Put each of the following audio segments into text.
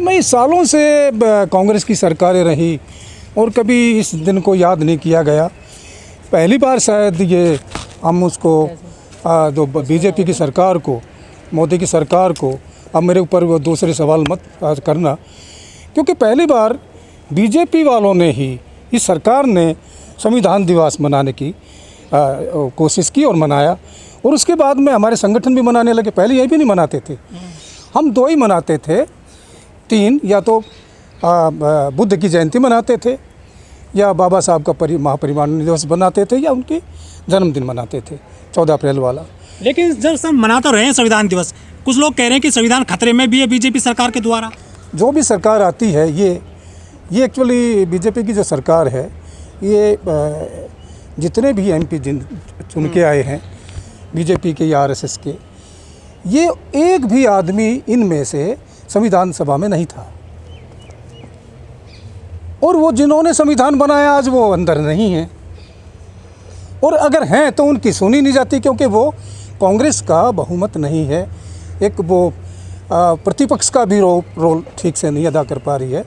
नहीं, सालों से कांग्रेस की सरकारें रही और कभी इस दिन को याद नहीं किया गया। पहली बार शायद ये हम उसको जो बीजेपी की सरकार को, मोदी की सरकार को, अब मेरे ऊपर वो दूसरे सवाल मत करना, क्योंकि पहली बार बीजेपी वालों ने ही, इस सरकार ने संविधान दिवस मनाने की कोशिश की और मनाया, और उसके बाद में हमारे संगठन भी मनाने लगे। पहले ये भी नहीं मनाते थे, हम दो ही मनाते थे, तीन, या तो बुद्ध की जयंती मनाते थे, या बाबा साहब का महापरिनिर्वाण दिवस मनाते थे, या उनकी जन्मदिन मनाते थे 14 अप्रैल वाला। लेकिन जब सब मना तो रहे हैं संविधान दिवस, कुछ लोग कह रहे हैं कि संविधान खतरे में भी है बीजेपी सरकार के द्वारा। जो भी सरकार आती है, ये एक्चुअली बीजेपी की जो सरकार है, ये जितने भी एमपी चुन के आए हैं बीजेपी के या आरएसएस के, ये एक भी आदमी इनमें से संविधान सभा में नहीं था, और वो जिन्होंने संविधान बनाया आज वो अंदर नहीं हैं, और अगर हैं तो उनकी सुनी नहीं जाती, क्योंकि वो कांग्रेस का बहुमत नहीं है, एक वो प्रतिपक्ष का भी रोल ठीक से नहीं अदा कर पा रही है।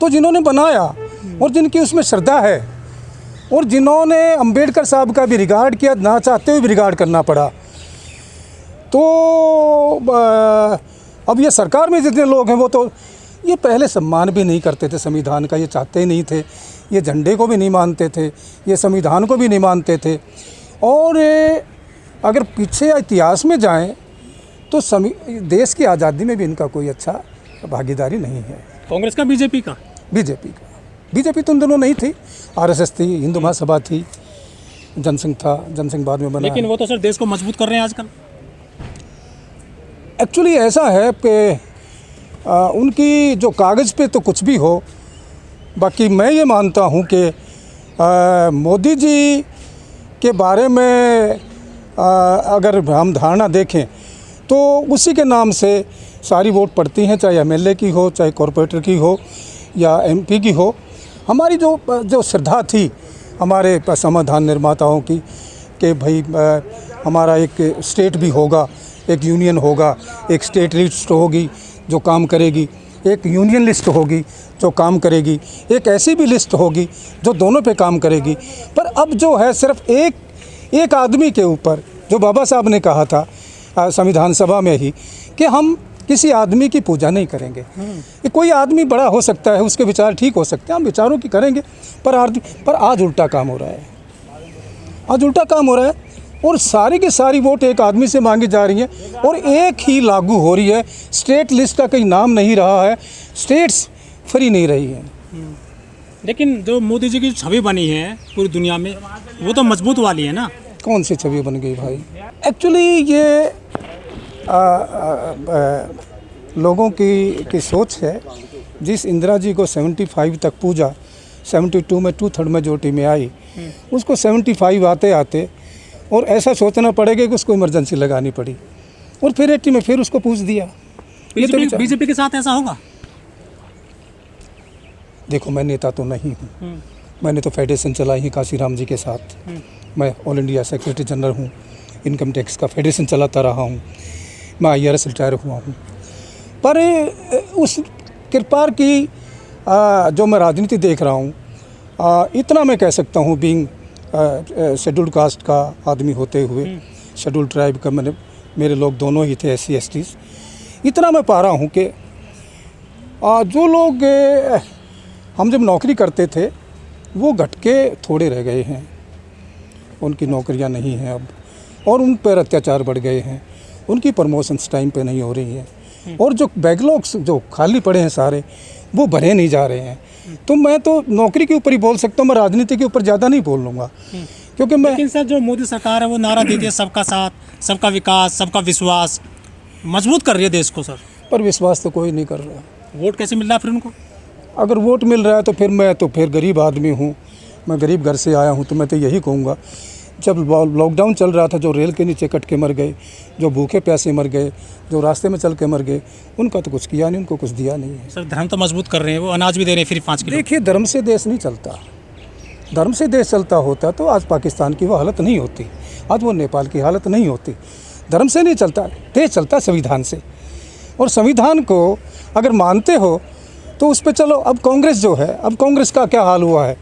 तो जिन्होंने बनाया और जिनकी उसमें श्रद्धा है, और जिन्होंने अंबेडकर साहब का भी रिगार्ड किया, ना चाहते हुए भी रिगार्ड करना पड़ा, तो अब ये सरकार में जितने लोग हैं वो तो ये पहले सम्मान भी नहीं करते थे संविधान का, ये चाहते ही नहीं थे, ये झंडे को भी नहीं मानते थे, ये संविधान को भी नहीं मानते थे। और अगर पीछे इतिहास में जाएं तो देश की आज़ादी में भी इनका कोई अच्छा भागीदारी नहीं है। कांग्रेस का, बीजेपी का? बीजेपी तो उन दोनों नहीं थी, आरएसएस थी, हिंदू महासभा थी, जनसंघ था, जनसंघ बाद में बना। लेकिन वो तो सर देश को मजबूत कर रहे हैं आजकल। एक्चुअली ऐसा है कि उनकी जो कागज़ पे तो कुछ भी हो, बाकी मैं ये मानता हूँ कि मोदी जी के बारे में अगर हम धारणा देखें तो उसी के नाम से सारी वोट पड़ती हैं, चाहे एमएलए की हो, चाहे कॉरपोरेटर की हो, या एमपी की हो। हमारी जो श्रद्धा थी हमारे संविधान निर्माताओं की कि भाई हमारा एक स्टेट भी होगा, एक यूनियन होगा, एक स्टेट लिस्ट होगी जो काम करेगी, एक यूनियन लिस्ट होगी जो काम करेगी, एक ऐसी भी लिस्ट होगी जो दोनों पे काम करेगी। पर अब जो है सिर्फ एक आदमी के ऊपर, जो बाबा साहब ने कहा था संविधान सभा में ही कि हम किसी आदमी की पूजा नहीं करेंगे। ये कोई आदमी बड़ा हो सकता है, उसके विचार ठीक हो सकते हैं, हम विचारों की करेंगे, पर आज उल्टा काम हो रहा है, आज उल्टा काम हो रहा है, और सारी की सारी वोट एक आदमी से मांगी जा रही है और एक ही लागू हो रही है। स्टेट लिस्ट का कहीं नाम नहीं रहा है, स्टेट्स फ्री नहीं रही है। लेकिन जो मोदी जी की छवि बनी है पूरी दुनिया में, वो तो मजबूत वाली है ना। कौन सी छवि बन गई भाई? एक्चुअली ये लोगों की सोच है। जिस इंदिरा जी को 75 तक पूजा, 72 में 2/3 मेजोरिटी में आई, उसको 75 आते आते और ऐसा सोचना पड़ेगा कि उसको इमरजेंसी लगानी पड़ी, और फिर 80 में फिर उसको पूछ दिया। बीजेपी के साथ ऐसा होगा? देखो, मैं नेता तो नहीं हूँ, मैंने तो फेडरेशन चलाई है काशीराम जी के साथ, मैं ऑल इंडिया सेक्रेटरी जनरल हूँ, इनकम टैक्स का फेडरेशन चलाता रहा हूँ, मैं IRS रिटायर हुआ हूँ। पर उस कृपा की जो मैं राजनीति देख रहा हूँ, इतना मैं कह सकता हूँ, बीइंग शेड्यूल्ड कास्ट का आदमी होते हुए, शेड्यूल्ड ट्राइब का मेरे लोग दोनों ही थे, SC STs, इतना मैं पा रहा हूँ कि जो लोग हम जब नौकरी करते थे वो घट के थोड़े रह गए हैं, उनकी नौकरियां नहीं हैं अब, और उन पर अत्याचार बढ़ गए हैं, उनकी प्रमोशंस टाइम पे नहीं हो रही हैं, और जो बैकलॉग्स जो खाली पड़े हैं सारे, वो भरे नहीं जा रहे हैं। तो मैं तो नौकरी के ऊपर ही बोल सकता हूँ, मैं राजनीति के ऊपर ज़्यादा नहीं बोल लूँगा, क्योंकि मैं। लेकिन सर जो मोदी सरकार है वो नारा देती है सबका साथ, सबका विकास, सबका विश्वास, मजबूत कर रही है देश को सर। पर विश्वास तो कोई नहीं कर रहा। वोट कैसे मिल रहा है फिर उनको? अगर वोट मिल रहा है तो फिर मैं तो फिर गरीब आदमी हूँ, मैं गरीब घर से आया हूँ, तो मैं तो यही कहूँगा, जब लॉकडाउन चल रहा था, जो रेल के नीचे कट के मर गए, जो भूखे प्यासे मर गए, जो रास्ते में चल के मर गए, उनका तो कुछ किया नहीं, उनको कुछ दिया नहीं है। सर धर्म तो मजबूत कर रहे हैं, वो अनाज भी दे रहे हैं फ्री 5 किलो। देखिए, धर्म से देश नहीं चलता, धर्म से देश चलता होता तो आज पाकिस्तान की वो हालत नहीं होती, आज वो नेपाल की हालत नहीं होती। धर्म से नहीं चलता, देश चलता संविधान से, और संविधान को अगर मानते हो तो उस पर चलो। अब कांग्रेस जो है, अब कांग्रेस का क्या हाल हुआ है?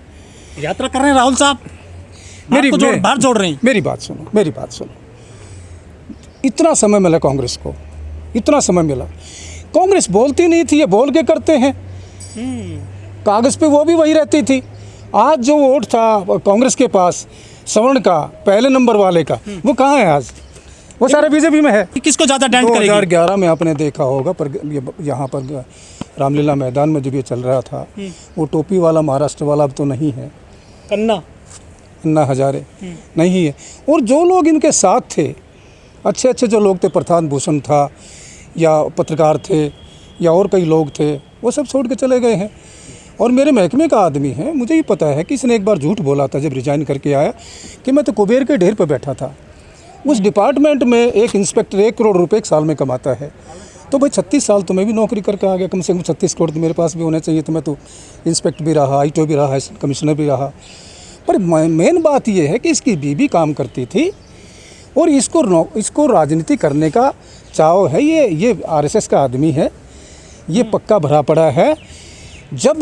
यात्रा कर रहे हैं राहुल साहब, बाहर जोड़ रहे हैं। मेरी बात सुनो। इतना समय मिला कांग्रेस को, इतना समय मिला। कांग्रेस बोलती नहीं थी, ये बोल के करते हैं। कागज़ पे वो भी वही रहती थी। आज जो वोट था कांग्रेस के पास सवर्ण का, पहले नंबर वाले का, वो कहाँ है आज? वो सारे बीजेपी में है। किसको ज़्यादा डेंट करेगी? 2011 में आपने देखा होगा, पर यहाँ पर रामलीला मैदान में जब ये चल रहा था, वो टोपी वाला महाराष्ट्र वाला अब तो नहीं है, अन्ना हजारे नहीं है। और जो लोग इनके साथ थे, अच्छे अच्छे जो लोग थे, प्रशांत भूषण था या पत्रकार थे या और कई लोग थे, वो सब छोड़ के चले गए हैं। और मेरे महकमे का आदमी है, मुझे भी पता है कि इसने एक बार झूठ बोला था जब रिजाइन करके आया कि मैं तो कुबेर के ढेर पर बैठा था। उस डिपार्टमेंट में एक इंस्पेक्टर 1 करोड़ रुपए एक साल में कमाता है। तो भाई 36 साल तो मैं भी नौकरी करके आ गया, कम से कम 36 करोड़ तो मेरे पास भी होने चाहिए। तो मैं तो इंस्पेक्टर भी रहा, ITO भी रहा, कमिश्नर भी रहा। पर मेन बात यह है कि इसकी बीवी काम करती थी और इसको राजनीति करने का चाव है। ये RSS का आदमी है, ये पक्का भरा पड़ा है। जब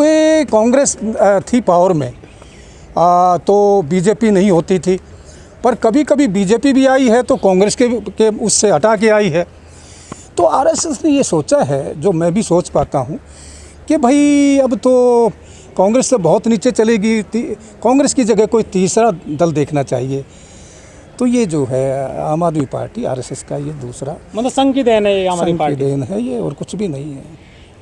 कांग्रेस थी पावर में तो बीजेपी नहीं होती थी, पर कभी कभी बीजेपी भी आई है तो कांग्रेस के उससे हटा के आई है। तो RSS ने ये सोचा है, जो मैं भी सोच पाता हूँ, कि भाई अब तो कांग्रेस से बहुत नीचे चलेगी, कांग्रेस की जगह कोई तीसरा दल देखना चाहिए। तो ये जो है आम आदमी पार्टी, RSS का ये दूसरा, मतलब संघ की देन है, आम आदमी संघ की पार्टी देन है ये, और कुछ भी नहीं है।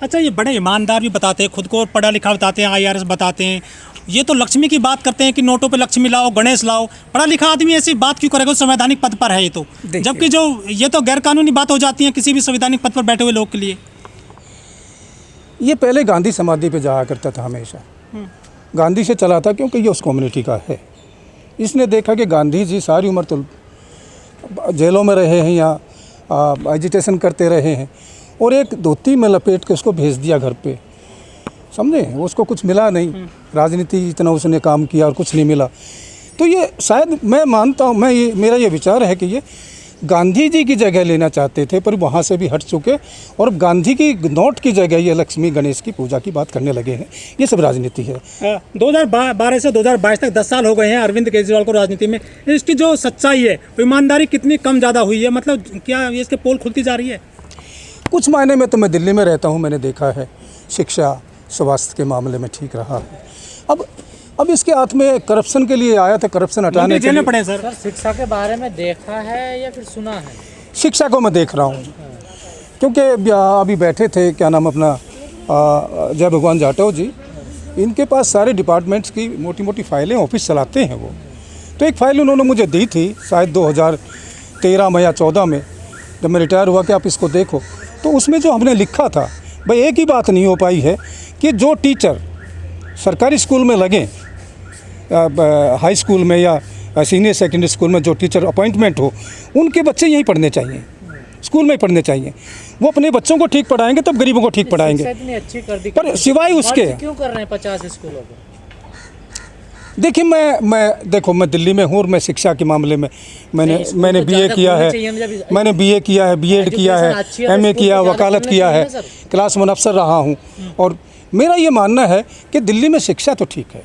अच्छा, ये बड़े ईमानदार भी बताते हैं, खुद को पढ़ा लिखा बताते हैं, IRS बताते हैं। ये तो लक्ष्मी की बात करते हैं कि नोटों पे लक्ष्मी लाओ, गणेश लाओ। पढ़ा लिखा आदमी ऐसी बात क्यों करेगा? संवैधानिक पद पर है ये तो, जबकि जो ये तो गैर कानूनी बात हो जाती है किसी भी संवैधानिक पद पर बैठे हुए लोग के लिए। ये पहले गांधी समाधि पे जाया करता था, हमेशा गांधी से चला था, क्योंकि ये उस कम्युनिटी का है। इसने देखा कि गांधी जी सारी उम्र तो जेलों में रहे हैं या एजिटेशन करते रहे हैं, और एक धोती में लपेट के उसको भेज दिया घर पे, समझे? उसको कुछ मिला नहीं, राजनीति इतना उसने काम किया और कुछ नहीं मिला। तो ये शायद मैं मानता हूँ, मेरा ये विचार है कि ये गांधी जी की जगह लेना चाहते थे, पर वहाँ से भी हट चुके और गांधी की नोट की जगह ये लक्ष्मी गणेश की पूजा की बात करने लगे हैं। ये सब राजनीति है। 2012 से 2022 तक 10 साल हो गए हैं अरविंद केजरीवाल को राजनीति में। इसकी जो सच्चाई है, ईमानदारी कितनी कम ज़्यादा हुई है? मतलब क्या इसके पोल खुलती जा रही है? कुछ मायने में तो मैं दिल्ली में रहता हूँ, मैंने देखा है शिक्षा स्वास्थ्य के मामले में ठीक रहा है। अब इसके हाथ में करप्शन के लिए आया था, करप्शन हटाने के लिए पड़े। सर, शिक्षा के बारे में देखा है या फिर सुना है? शिक्षा को मैं देख रहा हूँ, क्योंकि अभी बैठे थे, क्या नाम अपना, जय भगवान जाटव जी, इनके पास सारे डिपार्टमेंट्स की मोटी मोटी फाइलें, ऑफिस चलाते हैं वो। तो एक फ़ाइल उन्होंने मुझे दी थी शायद 2013 में या 14 में, जब मैं रिटायर हुआ, कि आप इसको देखो। तो उसमें जो हमने लिखा था, भाई एक ही बात नहीं हो पाई है कि जो टीचर सरकारी स्कूल में लगे, हाई स्कूल में या सीनियर सेकेंडरी स्कूल में जो टीचर अपॉइंटमेंट हो, उनके बच्चे यहीं पढ़ने चाहिए, स्कूल में ही पढ़ने चाहिए। वो अपने बच्चों को ठीक पढ़ाएंगे तब गरीबों को ठीक पढ़ाएंगे। इतनी अच्छी कर दी, पर सिवाय उसके क्यों कर रहे हैं 50 स्कूलों को? देखिए, मैं दिल्ली में हूँ और मैं शिक्षा के मामले में मैंने BA किया है, मैंने BA किया है, B.Ed किया है, MA किया, वकालत किया है, क्लास 1 अफसर रहा हूँ। और मेरा ये मानना है कि दिल्ली में शिक्षा तो ठीक है,